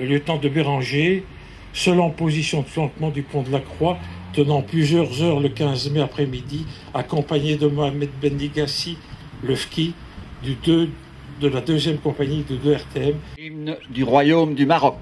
Le lieutenant de Béranger, seul en position de flanquement du pont de la Croix, tenant plusieurs heures le 15 mai après-midi, accompagné de Mohamed Bendigassi, le FKI, de la deuxième compagnie de 2 RTM. Hymne du Royaume du Maroc.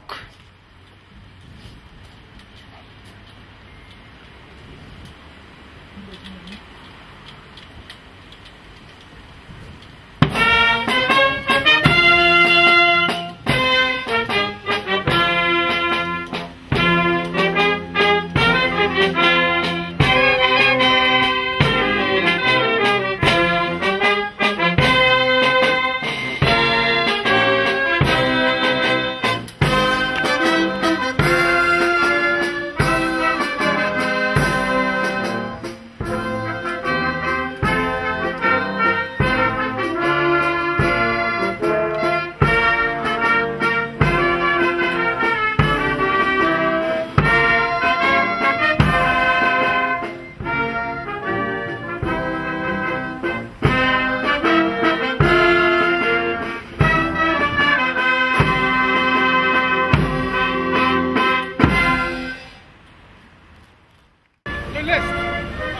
De l'Est,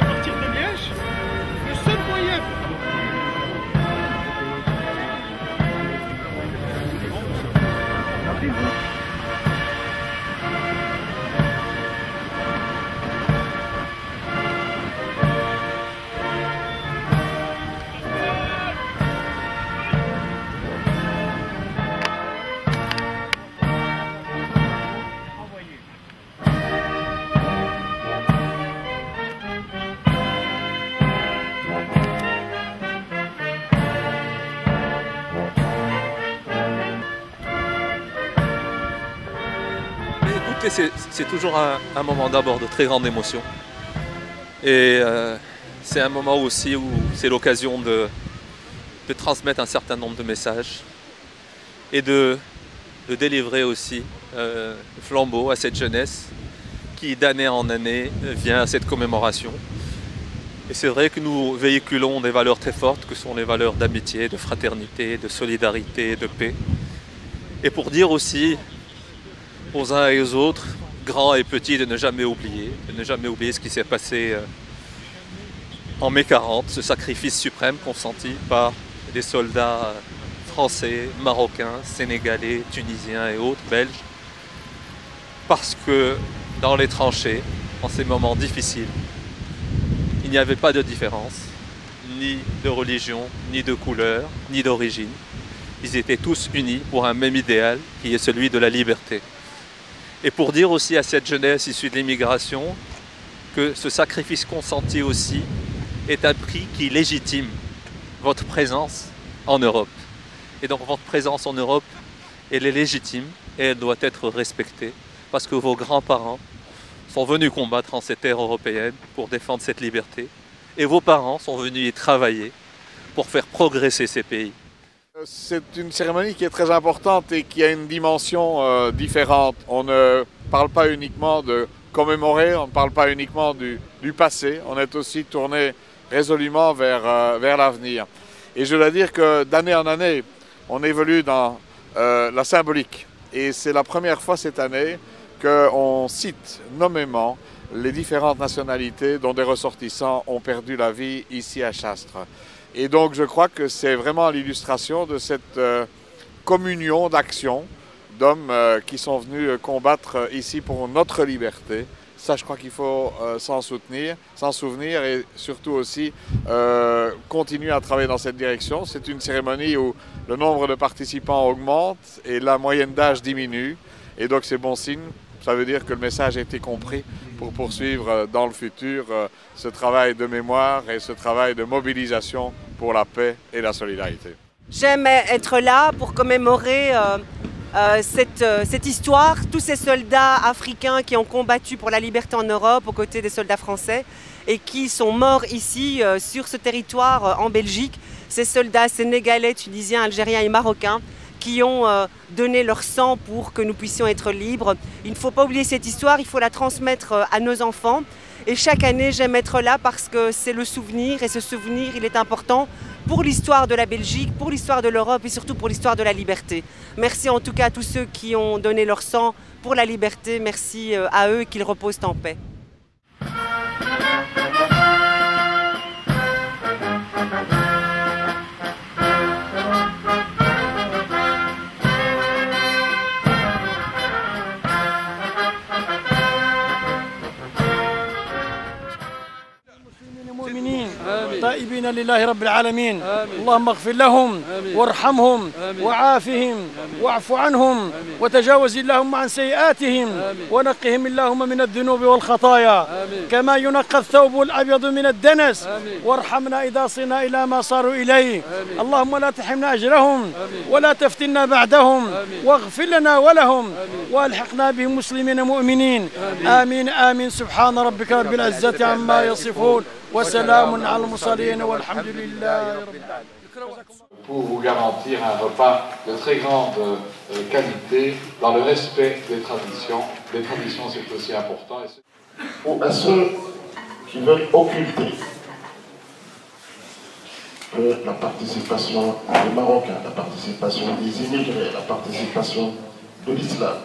à partir de Liège, le seul moyen C'est toujours un moment d'abord de très grande émotion. Et c'est un moment aussi où c'est l'occasion de transmettre un certain nombre de messages et de délivrer aussi le flambeau à cette jeunesse qui d'année en année vient à cette commémoration. Et c'est vrai que nous véhiculons des valeurs très fortes que sont les valeurs d'amitié, de fraternité, de solidarité, de paix. Et pour dire aussi aux uns et aux autres, grands et petits, de ne jamais oublier ce qui s'est passé en mai 40, ce sacrifice suprême consenti par des soldats français, marocains, sénégalais, tunisiens et autres, belges, parce que dans les tranchées, en ces moments difficiles, il n'y avait pas de différence, ni de religion, ni de couleur, ni d'origine. Ils étaient tous unis pour un même idéal, qui est celui de la liberté. Et pour dire aussi à cette jeunesse issue de l'immigration que ce sacrifice consenti aussi est un prix qui légitime votre présence en Europe. Et donc votre présence en Europe, elle est légitime et elle doit être respectée parce que vos grands-parents sont venus combattre en ces terres européennes pour défendre cette liberté et vos parents sont venus y travailler pour faire progresser ces pays. C'est une cérémonie qui est très importante et qui a une dimension différente. On ne parle pas uniquement de commémorer, on ne parle pas uniquement du passé, on est aussi tourné résolument vers l'avenir. Et je dois dire que d'année en année, on évolue dans la symbolique. Et c'est la première fois cette année qu'on cite nommément les différentes nationalités dont des ressortissants ont perdu la vie ici à Chastres. Et donc je crois que c'est vraiment l'illustration de cette communion d'actions d'hommes qui sont venus combattre ici pour notre liberté. Ça, je crois qu'il faut s'en souvenir et surtout aussi continuer à travailler dans cette direction. C'est une cérémonie où le nombre de participants augmente et la moyenne d'âge diminue. Et donc c'est bon signe. Ça veut dire que le message a été compris pour poursuivre dans le futur ce travail de mémoire et ce travail de mobilisation pour la paix et la solidarité. J'aime être là pour commémorer cette histoire, tous ces soldats africains qui ont combattu pour la liberté en Europe aux côtés des soldats français et qui sont morts ici sur ce territoire en Belgique. Ces soldats sénégalais, tunisiens, algériens et marocains qui ont donné leur sang pour que nous puissions être libres. Il ne faut pas oublier cette histoire, il faut la transmettre à nos enfants. Et chaque année, j'aime être là parce que c'est le souvenir, et ce souvenir, il est important pour l'histoire de la Belgique, pour l'histoire de l'Europe et surtout pour l'histoire de la liberté. Merci en tout cas à tous ceux qui ont donné leur sang pour la liberté. Merci à eux et qu'ils reposent en paix. تائبين لله رب العالمين اللهم اغفر لهم وارحمهم وعافهم واعف عنهم وتجاوز اللهم عن سيئاتهم ونقهم اللهم من الذنوب والخطايا كما ينقى الثوب الأبيض من الدنس وارحمنا إذا صرنا إلى ما صاروا إليه اللهم لا تحرمنا أجرهم ولا تفتنا بعدهم واغفر لنا ولهم والحقنا بهم مسلمين مؤمنين آمين آمين سبحان ربك رب العزة عما يصفون وسلام على المرسلين والحمد لله رب العالمين. Pour vous garantir un repas de très grande qualité dans le respect des traditions. Les traditions, c'est aussi important. Ou à ceux qui veulent occulter la participation des Marocains, la participation des immigrés, la participation de l'islam